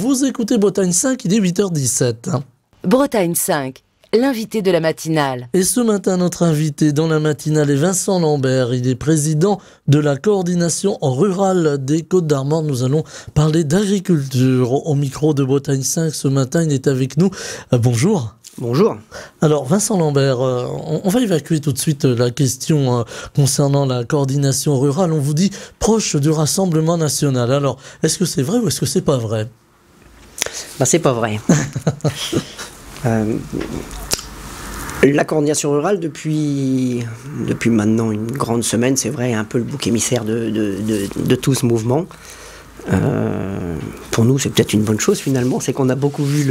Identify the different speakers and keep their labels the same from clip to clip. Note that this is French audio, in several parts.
Speaker 1: Vous écoutez Bretagne 5, il est 8h17.
Speaker 2: Bretagne 5, l'invité de la matinale.
Speaker 1: Et ce matin, notre invité dans la matinale est Vincent Lambert. Il est président de la coordination rurale des Côtes-d'Armor. Nous allons parler d'agriculture. Au micro de Bretagne 5, ce matin, il est avec nous. Bonjour.
Speaker 3: Bonjour.
Speaker 1: Alors Vincent Lambert, on va évacuer tout de suite la question concernant la coordination rurale. On vous dit proche du Rassemblement national. Alors, est-ce que c'est vrai ou est-ce que c'est pas vrai?
Speaker 3: C'est pas vrai. La coordination rurale, depuis maintenant une grande semaine, c'est vrai, est un peu le bouc émissaire de tout ce mouvement. Pour nous, c'est peut-être une bonne chose finalement, c'est qu'on a beaucoup vu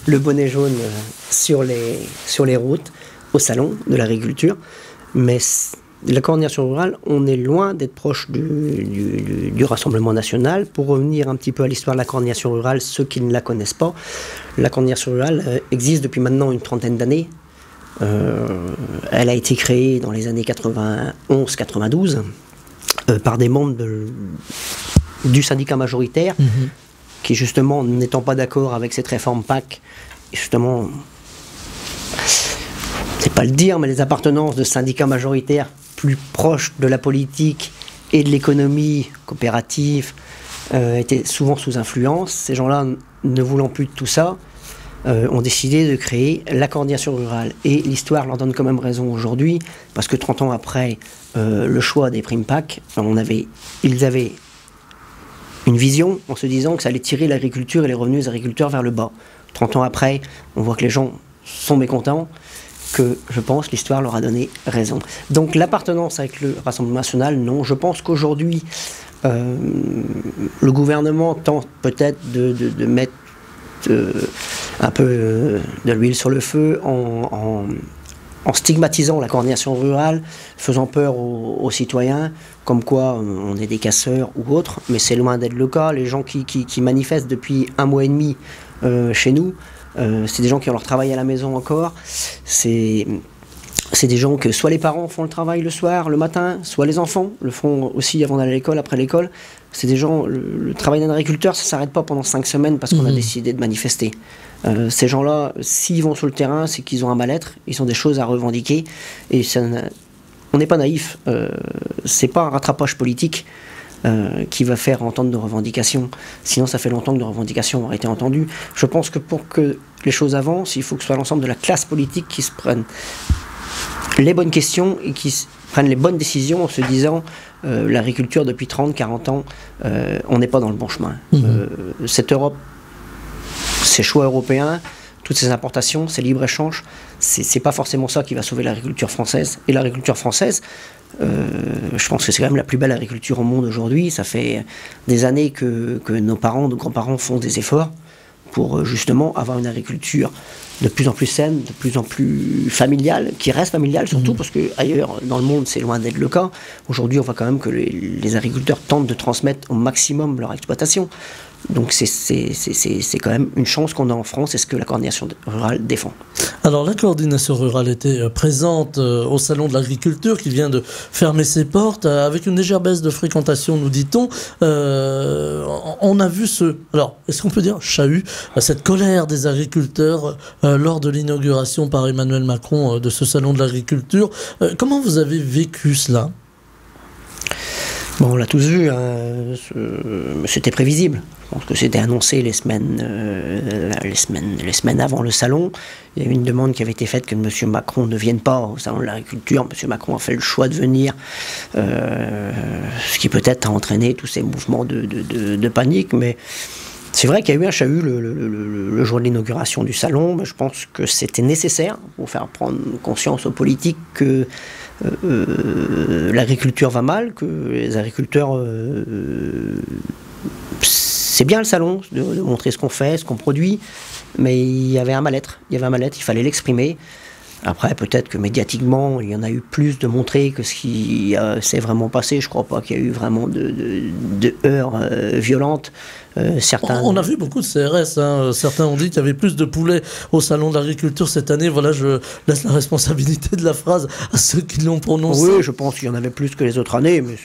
Speaker 3: le bonnet jaune sur les routes, au salon de l'agriculture, mais la coordination rurale, on est loin d'être proche du Rassemblement national. Pour revenir un petit peu à l'histoire de la coordination rurale, ceux qui ne la connaissent pas, la coordination rurale existe depuis maintenant une trentaine d'années. Elle a été créée dans les années 91-92 par des membres du syndicat majoritaire, qui justement, n'étant pas d'accord avec cette réforme PAC, justement, c'est pas le dire, mais les appartenances de syndicats majoritaires plus proches de la politique et de l'économie coopérative étaient souvent sous influence. Ces gens-là, ne voulant plus de tout ça, ont décidé de créer la coordination rurale. Et l'histoire leur donne quand même raison aujourd'hui, parce que 30 ans après le choix des primes PAC, ils avaient une vision en se disant que ça allait tirer l'agriculture et les revenus des agriculteurs vers le bas. 30 ans après, on voit que les gens sont mécontents, que je pense l'histoire leur a donné raison. Donc l'appartenance avec le Rassemblement national, non. Je pense qu'aujourd'hui, le gouvernement tente peut-être de mettre un peu de l'huile sur le feu en stigmatisant la coordination rurale, faisant peur aux citoyens, comme quoi on est des casseurs ou autres, mais c'est loin d'être le cas. Les gens qui manifestent depuis 1 mois et demi chez nous, c'est des gens qui ont leur travail à la maison encore, c'est des gens que soit les parents font le travail le soir, le matin, soit les enfants le font aussi avant d'aller à l'école, après l'école. C'est des gens, le travail d'un agriculteur, ça ne s'arrête pas pendant 5 semaines parce qu'on a décidé de manifester. Ces gens-là, s'ils vont sur le terrain, c'est qu'ils ont un mal-être, ils ont des choses à revendiquer, et on n'est pas naïf. C'est pas un rattrapage politique qui va faire entendre nos revendications. Sinon, ça fait longtemps que nos revendications ont été entendues. Je pense que pour que les choses avancent, il faut que ce soit l'ensemble de la classe politique qui se prenne les bonnes questions et qui prennent les bonnes décisions en se disant l'agriculture depuis 30-40 ans, on n'est pas dans le bon chemin. Cette Europe, ces choix européens, toutes ces importations, ces libres-échanges, c'est pas forcément ça qui va sauver l'agriculture française. Et l'agriculture française, je pense que c'est quand même la plus belle agriculture au monde aujourd'hui. Ça fait des années que nos parents, nos grands-parents font des efforts pour justement avoir une agriculture de plus en plus saine, de plus en plus familiale, qui reste familiale surtout, parce qu'ailleurs dans le monde c'est loin d'être le cas. Aujourd'hui on voit quand même que les agriculteurs tentent de transmettre au maximum leur exploitation. Donc c'est quand même une chance qu'on a en France, et ce que la coordination rurale défend.
Speaker 1: Alors la coordination rurale était présente au salon de l'agriculture qui vient de fermer ses portes avec une légère baisse de fréquentation, nous dit-on. On a vu alors est-ce qu'on peut dire chahut, cette colère des agriculteurs lors de l'inauguration par Emmanuel Macron de ce salon de l'agriculture. Comment vous avez vécu cela ?
Speaker 3: Bon, on l'a tous vu, c'était prévisible. Je pense que c'était annoncé les semaines avant le salon. Il y a eu une demande qui avait été faite que M. Macron ne vienne pas au salon de l'agriculture. M. Macron a fait le choix de venir, ce qui peut-être a entraîné tous ces mouvements de panique. Mais c'est vrai qu'il y a eu un chahut le jour de l'inauguration du salon, mais je pense que c'était nécessaire pour faire prendre conscience aux politiques que l'agriculture va mal, que les agriculteurs... c'est bien le salon, de montrer ce qu'on fait, ce qu'on produit, mais il y avait un mal-être. Il fallait l'exprimer. Après, peut-être que médiatiquement, il y en a eu plus de montré que ce qui s'est vraiment passé. Je ne crois pas qu'il y a eu vraiment de heurts violentes. Certains...
Speaker 1: On a vu beaucoup de CRS. Hein. Certains ont dit qu'il y avait plus de poulets au Salon de l'Agriculture cette année. Voilà, je laisse la responsabilité de la phrase à ceux qui l'ont prononcée.
Speaker 3: Oui, je pense qu'il y en avait plus que les autres années. Mais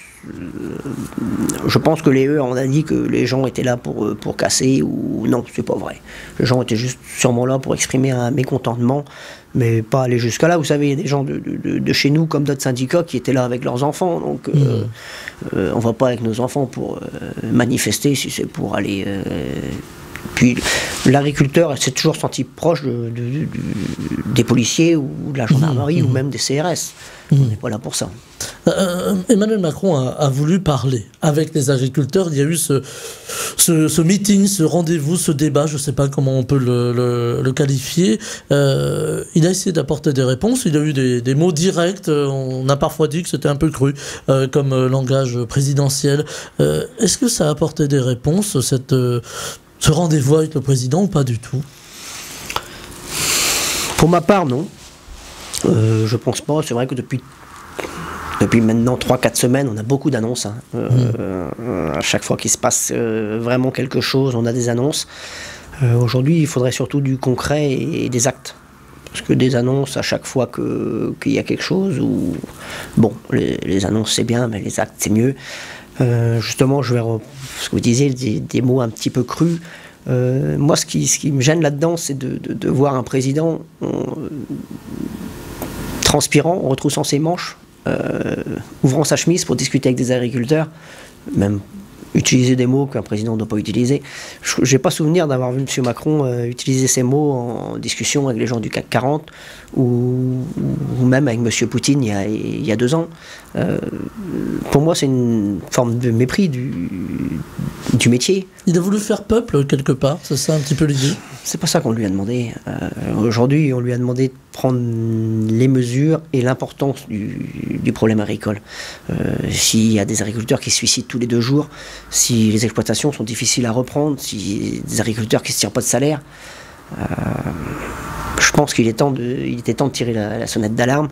Speaker 3: je pense que les heurts, on a dit que les gens étaient là pour casser. Ou non, c'est pas vrai. Les gens étaient juste sûrement là pour exprimer un mécontentement, mais pas aller jusqu'à là. Vous savez, il y a des gens de chez nous, comme d'autres syndicats, qui étaient là avec leurs enfants. Donc, on va pas avec nos enfants pour manifester, si c'est pour aller... Puis, l'agriculteur s'est toujours senti proche des policiers ou de la gendarmerie ou même des CRS. On n'est pas là pour ça.
Speaker 1: Emmanuel Macron a voulu parler avec les agriculteurs. Il y a eu ce meeting, ce rendez-vous, ce débat, je ne sais pas comment on peut le qualifier. Il a essayé d'apporter des réponses. Il a eu des mots directs. On a parfois dit que c'était un peu cru comme langage présidentiel. Est-ce que ça a apporté des réponses, ce rendez-vous avec le président, ou pas du tout?
Speaker 3: Pour ma part, non. Je pense pas. C'est vrai que depuis maintenant 3-4 semaines, on a beaucoup d'annonces. Hein. À chaque fois qu'il se passe vraiment quelque chose, on a des annonces. Aujourd'hui, il faudrait surtout du concret et des actes. Parce que des annonces, à chaque fois qu'il y a quelque chose, ou bon, les annonces c'est bien, mais les actes c'est mieux. Justement, je vais ce que vous disiez, des mots un petit peu crus. Moi, ce qui me gêne là-dedans, c'est de voir un président transpirant, retroussant ses manches, ouvrant sa chemise pour discuter avec des agriculteurs, même utiliser des mots qu'un président ne doit pas utiliser. Je n'ai pas souvenir d'avoir vu M. Macron utiliser ces mots en discussion avec les gens du CAC 40 ou même avec M. Poutine il y a 2 ans. Pour moi, c'est une forme de mépris du métier.
Speaker 1: Il a voulu faire peuple quelque part, c'est ça un petit peu l'idée?
Speaker 3: C'est pas ça qu'on lui a demandé. Aujourd'hui, on lui a demandé de prendre les mesures et l'importance du problème agricole. S'il y a des agriculteurs qui se suicident tous les 2 jours, si les exploitations sont difficiles à reprendre, si des agriculteurs qui ne se tirent pas de salaire, je pense qu'il était temps de tirer la sonnette d'alarme.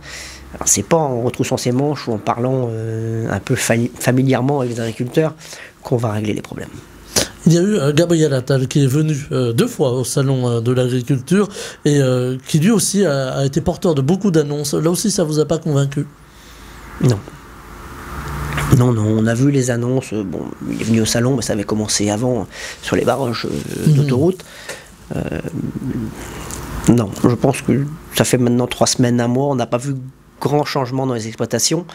Speaker 3: Alors, c'est pas en retroussant ses manches ou en parlant un peu familièrement avec les agriculteurs qu'on va régler les problèmes.
Speaker 1: Il y a eu Gabriel Attal qui est venu 2 fois au Salon de l'Agriculture et qui lui aussi a été porteur de beaucoup d'annonces. Là aussi, ça vous a pas convaincu?
Speaker 3: Non. Non, on a vu les annonces. Bon, il est venu au salon, mais ça avait commencé avant sur les barrages d'autoroute. Non, je pense que ça fait maintenant 3 semaines, 1 mois, on n'a pas vu grand changement dans les exploitations.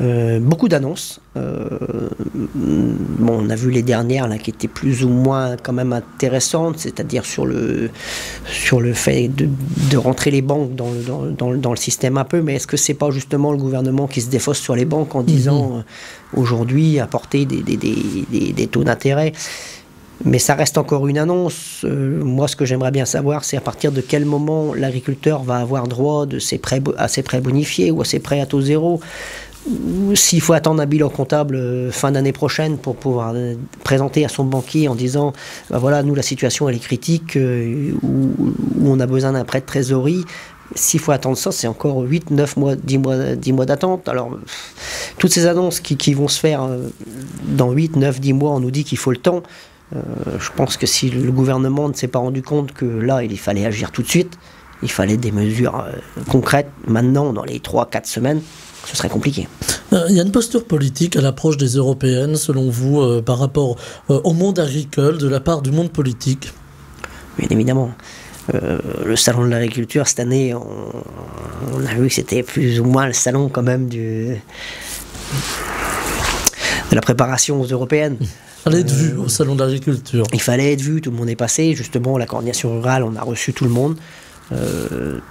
Speaker 3: Beaucoup d'annonces. Bon, on a vu les dernières là, qui étaient plus ou moins quand même intéressantes, c'est-à-dire sur le fait de rentrer les banques dans le système un peu, mais est-ce que c'est pas justement le gouvernement qui se défausse sur les banques en disant aujourd'hui apporter des taux d'intérêt? Mais ça reste encore une annonce. Moi, ce que j'aimerais bien savoir, c'est à partir de quel moment l'agriculteur va avoir droit à ses prêts bonifiés ou à ses prêts à taux zéro. S'il faut attendre un bilan comptable fin d'année prochaine pour pouvoir présenter à son banquier en disant ben voilà, nous la situation elle est critique, où on a besoin d'un prêt de trésorerie. S'il faut attendre ça, c'est encore 8, 9 mois, 10 mois d'attente. Alors, toutes ces annonces qui vont se faire dans 8, 9, 10 mois, on nous dit qu'il faut le temps. Je pense que si le gouvernement ne s'est pas rendu compte que là, il fallait agir tout de suite, il fallait des mesures concrètes maintenant, dans les 3-4 semaines, ce serait compliqué.
Speaker 1: Il y a une posture politique à l'approche des européennes, selon vous, par rapport au monde agricole, de la part du monde politique?
Speaker 3: Bien évidemment. Le salon de l'agriculture, cette année, on a vu que c'était plus ou moins le salon quand même de la préparation aux européennes.
Speaker 1: Il fallait être vu au salon de l'agriculture.
Speaker 3: Il fallait être vu, tout le monde est passé. Justement, la coordination rurale, on a reçu tout le monde.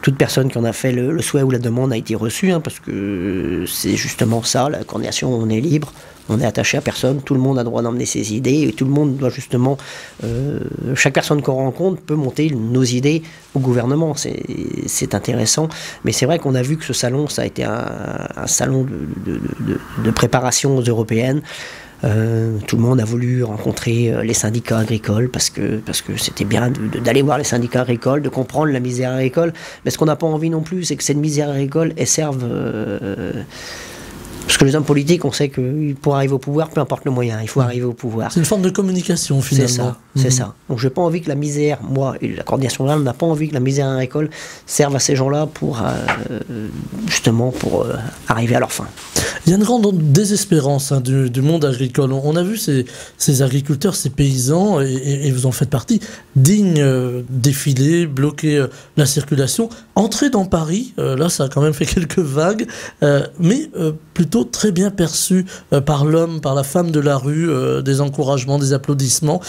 Speaker 3: Toute personne qui en a fait le souhait ou la demande a été reçue, hein, parce que c'est justement ça, la coordination, on est libre, on est attaché à personne, tout le monde a droit d'emmener ses idées, et tout le monde doit justement, chaque personne qu'on rencontre peut monter nos idées au gouvernement, c'est intéressant, mais c'est vrai qu'on a vu que ce salon, ça a été un salon de préparation aux européennes. Tout le monde a voulu rencontrer les syndicats agricoles parce que c'était bien d'aller voir les syndicats agricoles, de comprendre la misère agricole. Mais ce qu'on n'a pas envie non plus, c'est que cette misère agricole, elle serve... parce que les hommes politiques, on sait que pour arriver au pouvoir, peu importe le moyen, il faut arriver au pouvoir.
Speaker 1: C'est une forme de communication, finalement.
Speaker 3: C'est ça. Donc je n'ai pas envie que la misère, moi et la coordination rurale, n'a pas envie que la misère agricole serve à ces gens-là pour, justement, pour arriver à leur fin.
Speaker 1: Il y a une grande désespérance du monde agricole. On a vu ces agriculteurs, ces paysans, et vous en faites partie, dignes défiler, bloquer la circulation, entrer dans Paris, là ça a quand même fait quelques vagues, mais plutôt très bien perçu par l'homme, par la femme de la rue, des encouragements, des applaudissements.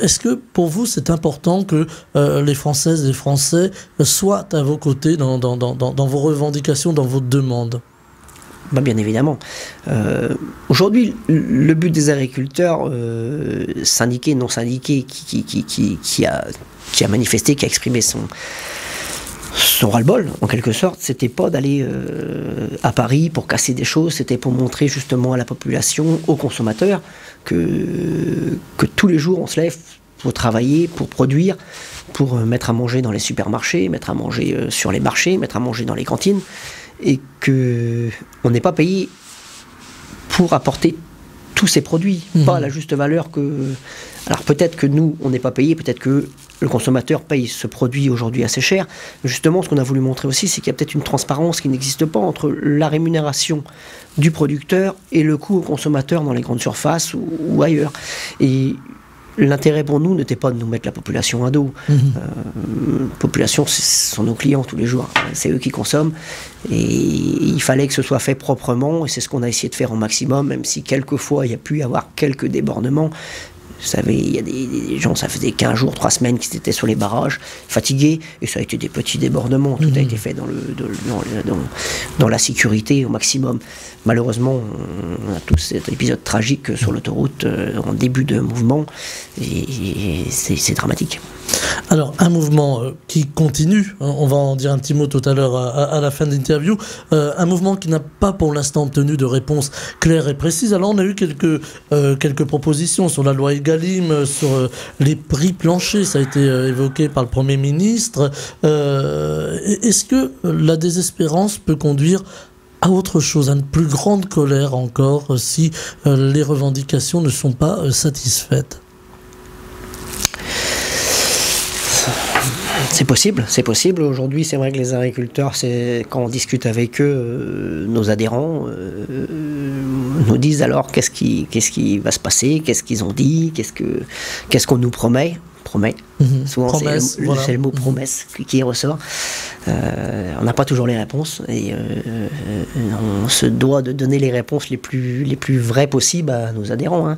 Speaker 1: Est-ce que pour vous c'est important que les Françaises et les Français soient à vos côtés dans vos revendications, dans vos demandes ?
Speaker 3: Bah bien évidemment. Aujourd'hui, le but des agriculteurs, syndiqués, non syndiqués, qui a manifesté, qui a exprimé son ras-le-bol, en quelque sorte, c'était pas d'aller à Paris pour casser des choses, c'était pour montrer justement à la population, aux consommateurs, que tous les jours on se lève pour travailler, pour produire, pour mettre à manger dans les supermarchés, mettre à manger sur les marchés, mettre à manger dans les cantines, et qu'on n'est pas payé pour apporter tous ces produits, pas à la juste valeur que... Alors peut-être que nous, on n'est pas payé, peut-être que le consommateur paye ce produit aujourd'hui assez cher. Justement, ce qu'on a voulu montrer aussi, c'est qu'il y a peut-être une transparence qui n'existe pas entre la rémunération du producteur et le coût au consommateur dans les grandes surfaces ou ailleurs. Et l'intérêt pour nous n'était pas de nous mettre la population à dos. Population, ce sont nos clients tous les jours. C'est eux qui consomment. Et il fallait que ce soit fait proprement. Et c'est ce qu'on a essayé de faire au maximum, même si quelquefois il y a pu y avoir quelques débordements. Vous savez, il y a des gens, ça faisait 15 jours, 3 semaines qu'ils étaient sur les barrages, fatigués, et ça a été des petits débordements. Tout a été fait dans la sécurité au maximum. Malheureusement, on a tous cet épisode tragique sur l'autoroute en début de mouvement, et c'est dramatique.
Speaker 1: Alors, un mouvement qui continue, on va en dire un petit mot tout à l'heure à la fin de l'interview, un mouvement qui n'a pas pour l'instant obtenu de réponse claire et précise. Alors, on a eu quelques propositions sur la loi Egalim, sur les prix planchers, ça a été évoqué par le Premier ministre. Est-ce que la désespérance peut conduire à autre chose, à une plus grande colère encore, si les revendications ne sont pas satisfaites ?
Speaker 3: C'est possible. Aujourd'hui, c'est vrai que les agriculteurs, quand on discute avec eux, nos adhérents nous disent alors qu'est-ce qui va se passer, qu'est-ce qu'ils ont dit, qu'est-ce qu'on nous promet. Souvent promesse, c'est le mot promesse qui ressort. On n'a pas toujours les réponses et on se doit de donner les réponses les plus vraies possibles à nos adhérents. Hein.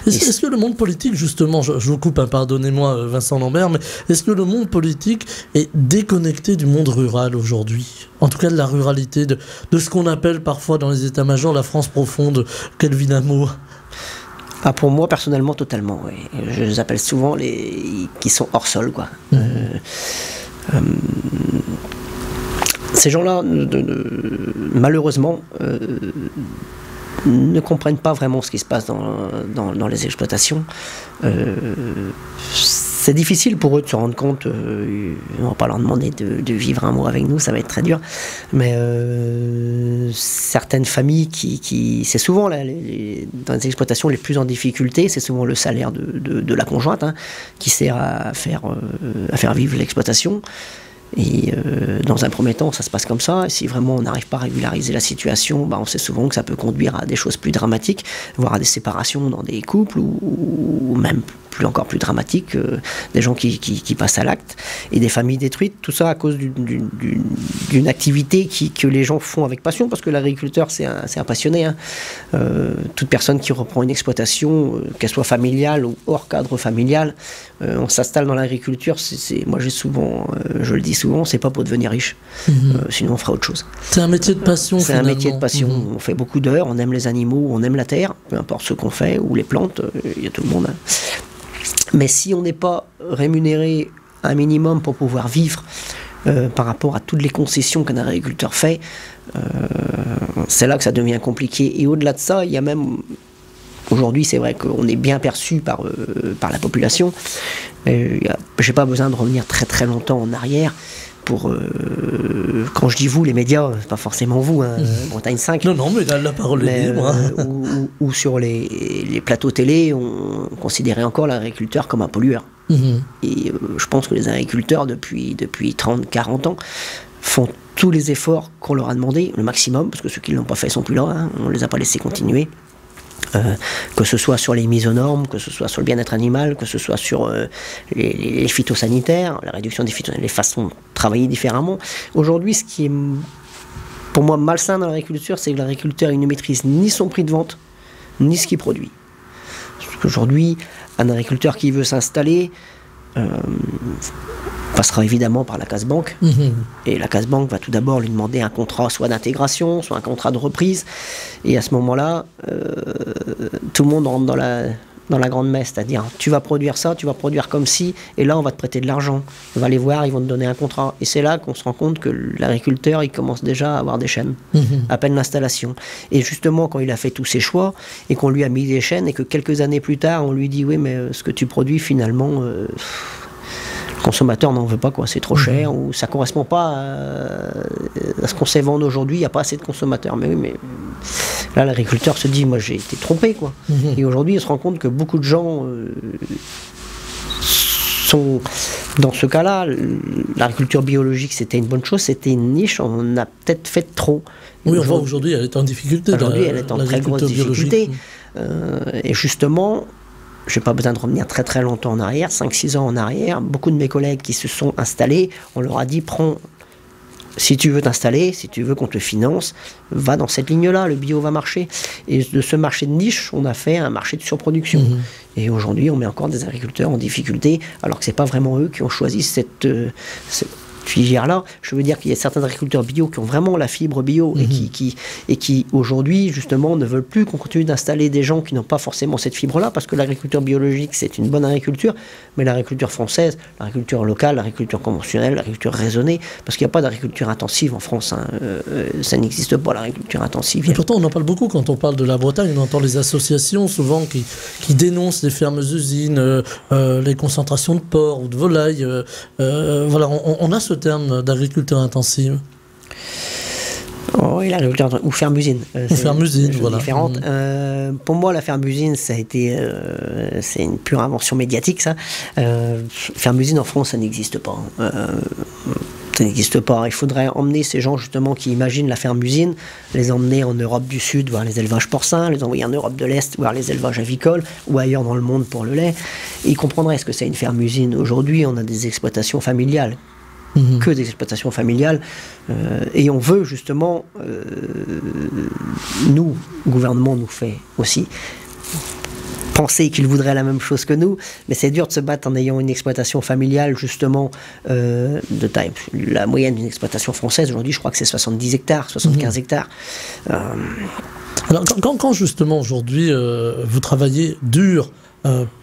Speaker 1: Est-ce que le monde politique, justement, je vous coupe, pardonnez-moi Vincent Lambert, mais est-ce que le monde politique est déconnecté du monde rural aujourd'hui ? En tout cas de la ruralité, de ce qu'on appelle parfois dans les états-majors la France profonde, Kelvin Hameau.
Speaker 3: Ah, pour moi, personnellement, totalement. Oui. Je les appelle souvent qui sont hors sol, quoi. Ces gens-là, malheureusement, ne comprennent pas vraiment ce qui se passe dans les exploitations. C'est difficile pour eux de se rendre compte, on va pas leur demander de vivre un mois avec nous, ça va être très dur, mais certaines familles c'est souvent dans les exploitations les plus en difficulté, c'est souvent le salaire de la conjointe qui sert à faire vivre l'exploitation. Et dans un premier temps, ça se passe comme ça. Et si vraiment on n'arrive pas à régulariser la situation, on sait souvent que ça peut conduire à des choses plus dramatiques, voire à des séparations dans des couples, ou même encore plus dramatiques, des gens qui passent à l'acte, et des familles détruites. Tout ça à cause d'une activité que les gens font avec passion, parce que l'agriculteur, c'est un passionné. Toute personne qui reprend une exploitation, qu'elle soit familiale ou hors cadre familial, on s'installe dans l'agriculture. Moi, je le dis souvent, c'est pas pour devenir riche. Sinon, on fera autre chose.
Speaker 1: C'est un métier de passion.
Speaker 3: C'est un métier de passion. On fait beaucoup d'heures, on aime les animaux, on aime la terre, peu importe ce qu'on fait, ou les plantes, il y a tout le monde. Mais si on n'est pas rémunéré un minimum pour pouvoir vivre par rapport à toutes les concessions qu'un agriculteur fait, c'est là que ça devient compliqué. Et au-delà de ça, il y a même Aujourd'hui, c'est vrai qu'on est bien perçu par la population. J'ai pas besoin de revenir très très longtemps en arrière pour... quand je dis vous, les médias, c'est pas forcément vous, hein, Bretagne 5.
Speaker 1: Non, mais la parole est libre.
Speaker 3: Ou sur les plateaux télé, on considérait encore l'agriculteur comme un pollueur. Et je pense que les agriculteurs, depuis 30-40 ans, font tous les efforts qu'on leur a demandé, le maximum, parce que ceux qui ne l'ont pas fait sont plus là, hein, on ne les a pas laissés continuer. Que ce soit sur les mises aux normes, que ce soit sur le bien-être animal, que ce soit sur les phytosanitaires, la réduction des phytosanitaires, les façons de travailler différemment. Aujourd'hui, ce qui est pour moi malsain dans l'agriculture, c'est que l'agriculteur il ne maîtrise ni son prix de vente, ni ce qu'il produit. Parce qu'aujourd'hui, un agriculteur qui veut s'installer passera évidemment par la casse-banque. Et la casse-banque va tout d'abord lui demander un contrat soit d'intégration, soit un contrat de reprise. Et à ce moment-là, tout le monde rentre dans la grande messe, c'est-à-dire tu vas produire ça, tu vas produire comme ci, et là on va te prêter de l'argent. On va les voir, ils vont te donner un contrat. Et c'est là qu'on se rend compte que l'agriculteur, il commence déjà à avoir des chaînes, à peine l'installation. Et justement, quand il a fait tous ses choix, et qu'on lui a mis des chaînes, et que quelques années plus tard, on lui dit oui, mais ce que tu produis finalement... le consommateur n'en veut pas, quoi, c'est trop cher, ou ça correspond pas à ce qu'on sait vendre aujourd'hui, il n'y a pas assez de consommateurs. Mais oui, mais là l'agriculteur se dit, moi j'ai été trompé, quoi. Et aujourd'hui il se rend compte que beaucoup de gens sont dans ce cas-là. L'agriculture biologique c'était une bonne chose, c'était une niche, on a peut-être fait trop.
Speaker 1: Oui, on voit aujourd'hui elle est en difficulté.
Speaker 3: Aujourd'hui elle est en très grosse difficulté. Et justement, je n'ai pas besoin de revenir très très longtemps en arrière, 5-6 ans en arrière, beaucoup de mes collègues qui se sont installés, on leur a dit, si tu veux t'installer, si tu veux qu'on te finance, va dans cette ligne-là, le bio va marcher. Et de ce marché de niche, on a fait un marché de surproduction. Et aujourd'hui, on met encore des agriculteurs en difficulté, alors que ce n'est pas vraiment eux qui ont choisi cette filière-là. Je veux dire qu'il y a certains agriculteurs bio qui ont vraiment la fibre bio et qui aujourd'hui, justement, ne veulent plus qu'on continue d'installer des gens qui n'ont pas forcément cette fibre-là, parce que l'agriculture biologique, c'est une bonne agriculture, mais l'agriculture française, l'agriculture locale, l'agriculture conventionnelle, l'agriculture raisonnée, parce qu'il n'y a pas d'agriculture intensive en France. Hein. Ça n'existe pas, l'agriculture intensive.
Speaker 1: Et pourtant, on en parle beaucoup quand on parle de la Bretagne. On entend les associations, souvent, qui dénoncent les fermes usines, les concentrations de porc ou de volailles. Voilà, on a ce terme d'agriculture intensive.
Speaker 3: Oui, l'agriculture ou ferme-usine.
Speaker 1: Ou ferme-usine, voilà.
Speaker 3: Différente. Pour moi, la ferme-usine, ça a été, c'est une pure invention médiatique, ça. Ferme-usine en France, ça n'existe pas. Ça n'existe pas. Il faudrait emmener ces gens justement qui imaginent la ferme-usine, les emmener en Europe du Sud voir les élevages porcins, les envoyer en Europe de l'Est voir les élevages avicoles, ou ailleurs dans le monde pour le lait. Et ils comprendraient ce que c'est une ferme-usine. Aujourd'hui, on a des exploitations familiales. Que des exploitations familiales, et on veut justement, nous, le gouvernement nous fait aussi penser qu'il voudrait la même chose que nous, mais c'est dur de se battre en ayant une exploitation familiale justement de taille. La moyenne d'une exploitation française aujourd'hui, je crois que c'est 70 hectares, 75 hectares.
Speaker 1: Alors quand justement aujourd'hui vous travaillez dur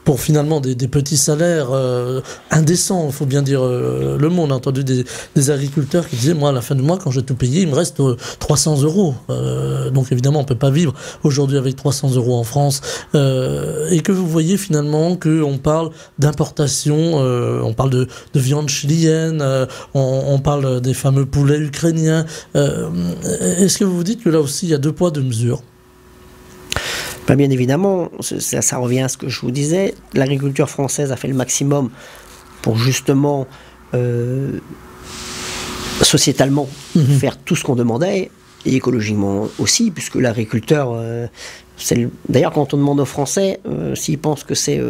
Speaker 1: pour finalement des petits salaires indécents, il faut bien dire le mot. On a entendu des agriculteurs qui disaient, moi à la fin du mois, quand j'ai tout payé, il me reste 300 euros. Donc évidemment on ne peut pas vivre aujourd'hui avec 300 euros en France, et que vous voyez finalement qu'on parle d'importation, on parle de viande chilienne, on parle des fameux poulets ukrainiens. Est-ce que vous vous dites que là aussi il y a deux poids deux mesures?
Speaker 3: Bien évidemment, ça revient à ce que je vous disais, l'agriculture française a fait le maximum pour justement sociétalement faire tout ce qu'on demandait, et écologiquement aussi, puisque l'agriculteur, d'ailleurs quand on demande aux Français s'ils pensent que c'est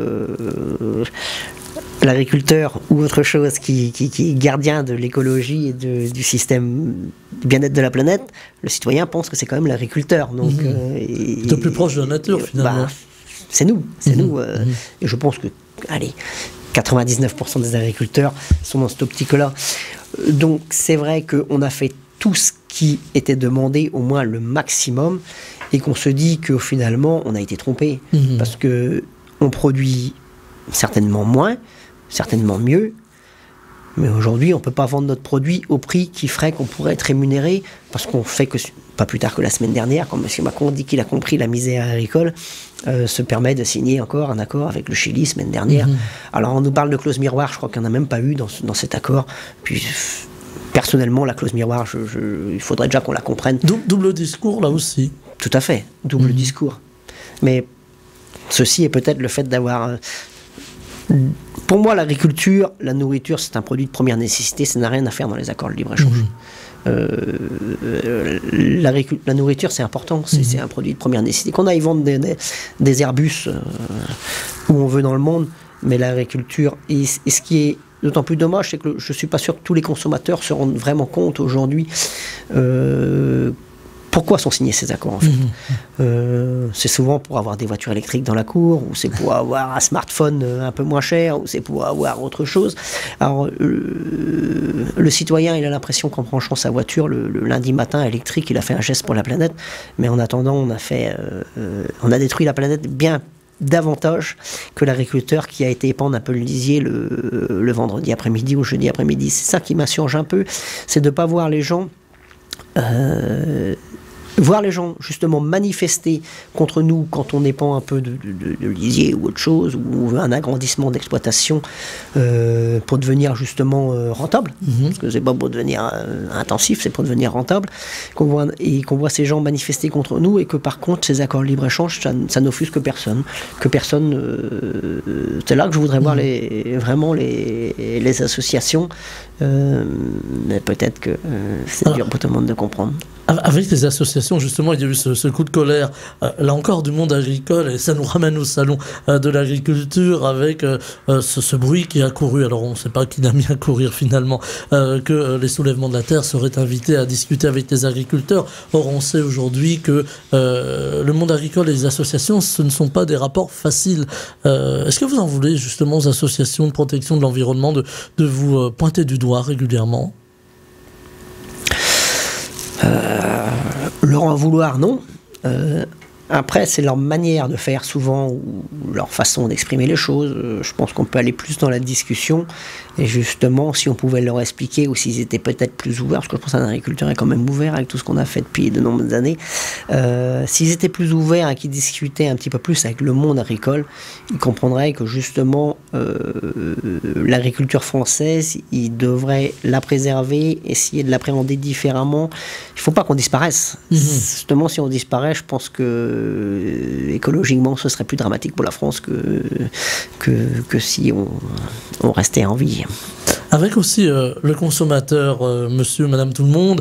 Speaker 3: l'agriculteur ou autre chose qui est gardien de l'écologie et du système du bien-être de la planète, le citoyen pense que c'est quand même l'agriculteur. Donc,
Speaker 1: de plus proche de la nature, finalement.
Speaker 3: C'est nous. Et je pense que, allez, 99% des agriculteurs sont dans cette optique-là. Donc c'est vrai qu'on a fait tout ce qui était demandé, au moins le maximum, et qu'on se dit que finalement on a été trompé, parce que on produit certainement moins, certainement mieux, Mais aujourd'hui, on ne peut pas vendre notre produit au prix qui ferait qu'on pourrait être rémunéré, parce qu'on fait que, pas plus tard que la semaine dernière, quand M. Macron dit qu'il a compris la misère agricole, se permet de signer encore un accord avec le Chili semaine dernière. Alors on nous parle de clause miroir, je crois qu'il n'y en a même pas eu dans cet accord. Puis personnellement, la clause miroir, il faudrait déjà qu'on la comprenne.
Speaker 1: Double discours là aussi.
Speaker 3: Tout à fait, double discours. Mais ceci est peut-être le fait d'avoir... Pour moi, l'agriculture, la nourriture, c'est un produit de première nécessité, ça n'a rien à faire dans les accords de libre-échange. La nourriture, c'est important, c'est un produit de première nécessité. Qu'on aille vendre des Airbus où on veut dans le monde, mais l'agriculture, et ce qui est d'autant plus dommage, c'est que je ne suis pas sûr que tous les consommateurs se rendent vraiment compte aujourd'hui pourquoi sont signés ces accords en fait. C'est souvent pour avoir des voitures électriques dans la cour, ou c'est pour avoir un smartphone un peu moins cher, ou c'est pour avoir autre chose. Alors le citoyen, il a l'impression qu'en branchant sa voiture le lundi matin électrique, il a fait un geste pour la planète, mais en attendant on a détruit la planète bien davantage que l'agriculteur qui a été épandre un peu le lisier le vendredi après-midi ou jeudi après-midi. C'est ça qui m'insurge un peu, c'est de ne pas voir les gens justement manifester contre nous quand on épand un peu de lisier ou autre chose, ou on veut un agrandissement d'exploitation pour devenir justement rentable, parce que c'est pas pour devenir intensif, c'est pour devenir rentable, qu'on voit ces gens manifester contre nous, et que par contre ces accords de libre-échange, ça n'offusque personne, c'est là que je voudrais voir vraiment les associations, mais peut-être que c'est dur pour tout le monde de comprendre.
Speaker 1: Avec les associations, justement, il y a eu ce coup de colère, là encore, du monde agricole, et ça nous ramène au salon de l'agriculture, avec ce bruit qui a couru. Alors, on ne sait pas qui l'a mis à courir finalement, que les soulèvements de la terre seraient invités à discuter avec les agriculteurs. Or, on sait aujourd'hui que le monde agricole et les associations, ce ne sont pas des rapports faciles. Est-ce que vous en voulez, justement, aux associations de protection de l'environnement, de vous pointer du doigt régulièrement ?
Speaker 3: Leur en vouloir, non. Après, c'est leur manière de faire souvent, ou leur façon d'exprimer les choses. Je pense qu'on peut aller plus dans la discussion. Et justement, si on pouvait leur expliquer, ou s'ils étaient peut-être plus ouverts, parce que je pense qu'un agriculteur est quand même ouvert avec tout ce qu'on a fait depuis de nombreuses années, s'ils étaient plus ouverts et qu'ils discutaient un petit peu plus avec le monde agricole, ils comprendraient que justement, l'agriculture française, ils devraient la préserver, essayer de l'appréhender différemment. Il ne faut pas qu'on disparaisse. Justement, si on disparaît, je pense que écologiquement, ce serait plus dramatique pour la France que si on restait en vie.
Speaker 1: Avec aussi le consommateur, monsieur, madame, tout le monde,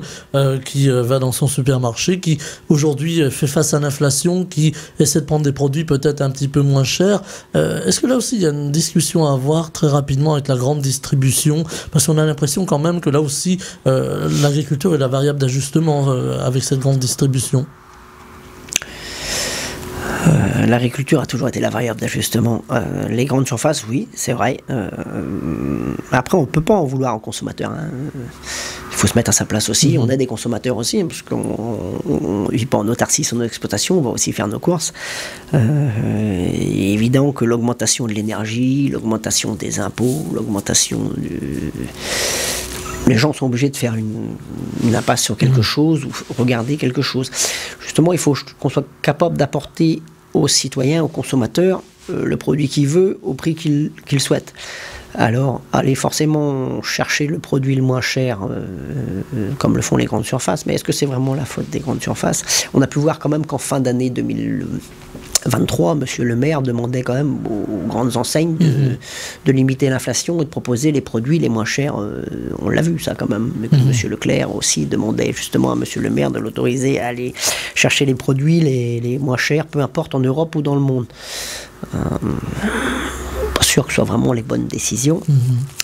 Speaker 1: qui va dans son supermarché, qui aujourd'hui fait face à l'inflation, qui essaie de prendre des produits peut-être un petit peu moins chers. Est-ce que là aussi il y a une discussion à avoir très rapidement avec la grande distribution? Parce qu'on a l'impression quand même que là aussi l'agriculture est la variable d'ajustement avec cette grande distribution.
Speaker 3: L'agriculture a toujours été la variable d'ajustement. Les grandes surfaces, oui, c'est vrai. Après, on ne peut pas en vouloir aux consommateurs. Il faut se mettre à sa place aussi. On est des consommateurs aussi, parce qu'on ne vit pas en autarcie sur nos exploitations, on va aussi faire nos courses. Il est évident que l'augmentation de l'énergie, l'augmentation des impôts, l'augmentation les gens sont obligés de faire une impasse sur quelque chose, ou regarder quelque chose. Justement, il faut qu'on soit capable d'apporter aux citoyens, aux consommateurs, le produit qu'il veut au prix qu'il souhaite. Alors, aller forcément chercher le produit le moins cher, comme le font les grandes surfaces, mais est-ce que c'est vraiment la faute des grandes surfaces? On a pu voir quand même qu'en fin d'année 2023, monsieur le maire demandait quand même aux grandes enseignes de limiter l'inflation et de proposer les produits les moins chers. On l'a vu ça quand même. Monsieur Leclerc aussi demandait justement à monsieur le maire de l'autoriser à aller chercher les produits les moins chers, peu importe en Europe ou dans le monde. Pas sûr que ce soit vraiment les bonnes décisions.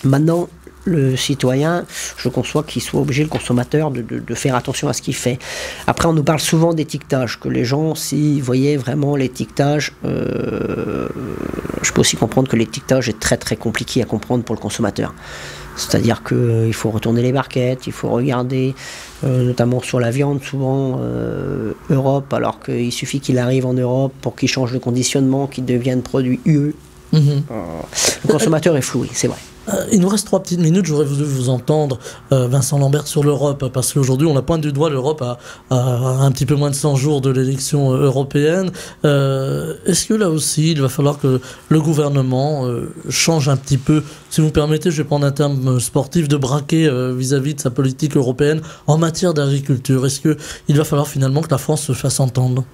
Speaker 3: Maintenant, le citoyen, je conçois qu'il soit obligé, le consommateur, de faire attention à ce qu'il fait. Après, on nous parle souvent d'étiquetage, que les gens, s'ils voyaient vraiment l'étiquetage, je peux aussi comprendre que l'étiquetage est très très compliqué à comprendre pour le consommateur. C'est-à-dire qu'il faut retourner les barquettes, il faut regarder, notamment sur la viande, souvent Europe, alors qu'il suffit qu'il arrive en Europe pour qu'il change de conditionnement, qu'il devienne produit UE. Le consommateur est floué, c'est vrai.
Speaker 1: Il nous reste 3 petites minutes. J'aurais voulu vous entendre, Vincent Lambert, sur l'Europe, parce qu'aujourd'hui, on a pointe du doigt l'Europe à un petit peu moins de 100 jours de l'élection européenne. Est-ce que là aussi, il va falloir que le gouvernement change un petit peu, si vous me permettez, je vais prendre un terme sportif, de braquer vis-à-vis de sa politique européenne en matière d'agriculture? Est-ce qu'il va falloir finalement que la France se fasse entendre?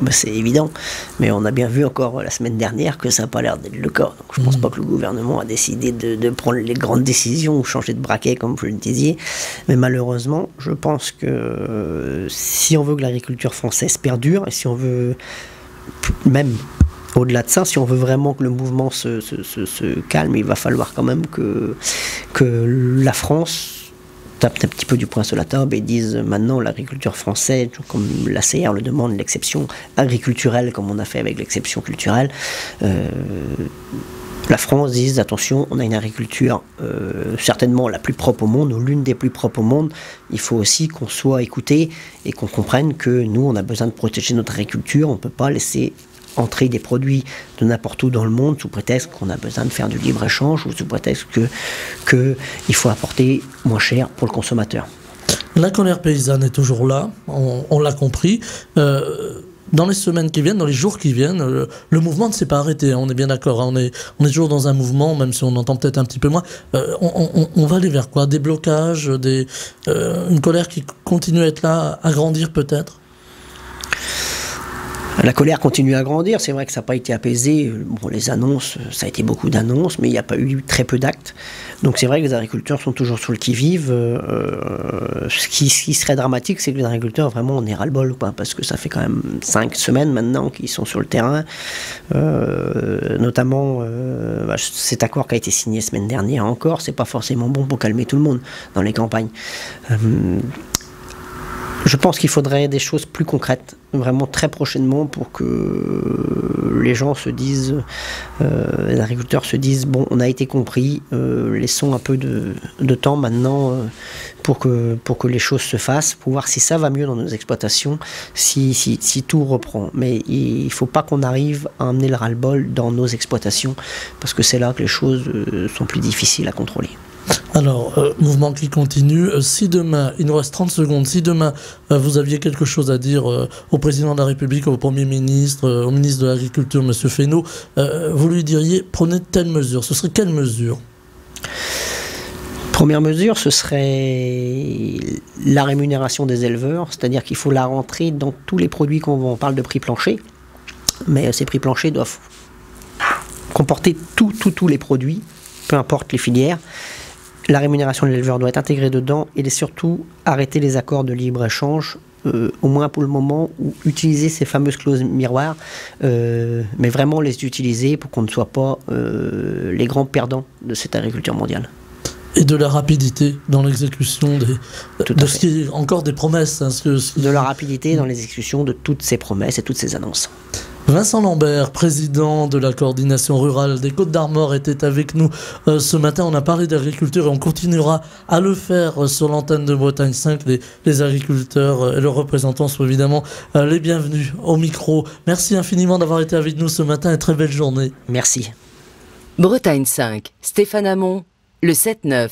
Speaker 3: C'est évident, mais on a bien vu encore la semaine dernière que ça n'a pas l'air d'être le cas. Donc, je ne pense pas que le gouvernement a décidé de prendre les grandes décisions ou changer de braquet, comme vous le disiez. Mais malheureusement, je pense que si on veut que l'agriculture française perdure, et si on veut, même au-delà de ça, si on veut vraiment que le mouvement se calme, il va falloir quand même que la France tape un petit peu du poing sur la table et disent maintenant l'agriculture française, comme la CR le demande, l'exception agriculturelle, comme on a fait avec l'exception culturelle, la France dise attention, on a une agriculture certainement la plus propre au monde, ou l'une des plus propres au monde. Il faut aussi qu'on soit écouté et qu'on comprenne que nous, on a besoin de protéger notre agriculture, on ne peut pas laisser entrer des produits de n'importe où dans le monde sous prétexte qu'on a besoin de faire du libre-échange ou sous prétexte qu'il faut apporter moins cher pour le consommateur.
Speaker 1: La colère paysanne est toujours là, on l'a compris. Dans les semaines qui viennent, dans les jours qui viennent, le mouvement ne s'est pas arrêté, on est bien d'accord, on est toujours dans un mouvement, même si on entend peut-être un petit peu moins. On va aller vers quoi? Des blocages, une colère qui continue à être là, à grandir peut-être?
Speaker 3: La colère continue à grandir, c'est vrai que ça n'a pas été apaisé. Bon, les annonces, ça a été beaucoup d'annonces, mais il n'y a pas eu très peu d'actes. Donc c'est vrai que les agriculteurs sont toujours sur le qui-vive. Ce qui serait dramatique, c'est que les agriculteurs, vraiment, on est ras-le-bol, parce que ça fait quand même 5 semaines maintenant qu'ils sont sur le terrain. Notamment, cet accord qui a été signé la semaine dernière encore, c'est pas forcément bon pour calmer tout le monde dans les campagnes. Je pense qu'il faudrait des choses plus concrètes, vraiment très prochainement, pour que les gens se disent, les agriculteurs se disent, bon, on a été compris, laissons un peu de temps maintenant pour que les choses se fassent, pour voir si ça va mieux dans nos exploitations, si tout reprend. Mais il ne faut pas qu'on arrive à amener le ras-le-bol dans nos exploitations, parce que c'est là que les choses sont plus difficiles à contrôler.
Speaker 1: Alors, mouvement qui continue. Si demain, il nous reste 30 secondes, si demain vous aviez quelque chose à dire au président de la République, au Premier ministre, au ministre de l'Agriculture, M. Fesneau, vous lui diriez, prenez telle mesure. Ce serait quelle mesure?
Speaker 3: Première mesure, ce serait la rémunération des éleveurs, c'est-à-dire qu'il faut la rentrer dans tous les produits qu'on vend. On parle de prix plancher, mais ces prix planchers doivent comporter tous les produits, peu importe les filières. La rémunération de l'éleveur doit être intégrée dedans et surtout arrêter les accords de libre-échange, au moins pour le moment, ou utiliser ces fameuses clauses miroirs, mais vraiment les utiliser pour qu'on ne soit pas les grands perdants de cette agriculture mondiale.
Speaker 1: Et de la rapidité dans l'exécution de ce qui est encore des promesses.
Speaker 3: De la rapidité dans l'exécution de toutes ces promesses et toutes ces annonces.
Speaker 1: Vincent Lambert, président de la coordination rurale des Côtes-d'Armor, était avec nous ce matin. On a parlé d'agriculture et on continuera à le faire sur l'antenne de Bretagne 5. Les agriculteurs et leurs représentants sont évidemment les bienvenus au micro. Merci infiniment d'avoir été avec nous ce matin et très belle journée.
Speaker 3: Merci.
Speaker 2: Bretagne 5, Stéphane Hamon, le 7-9.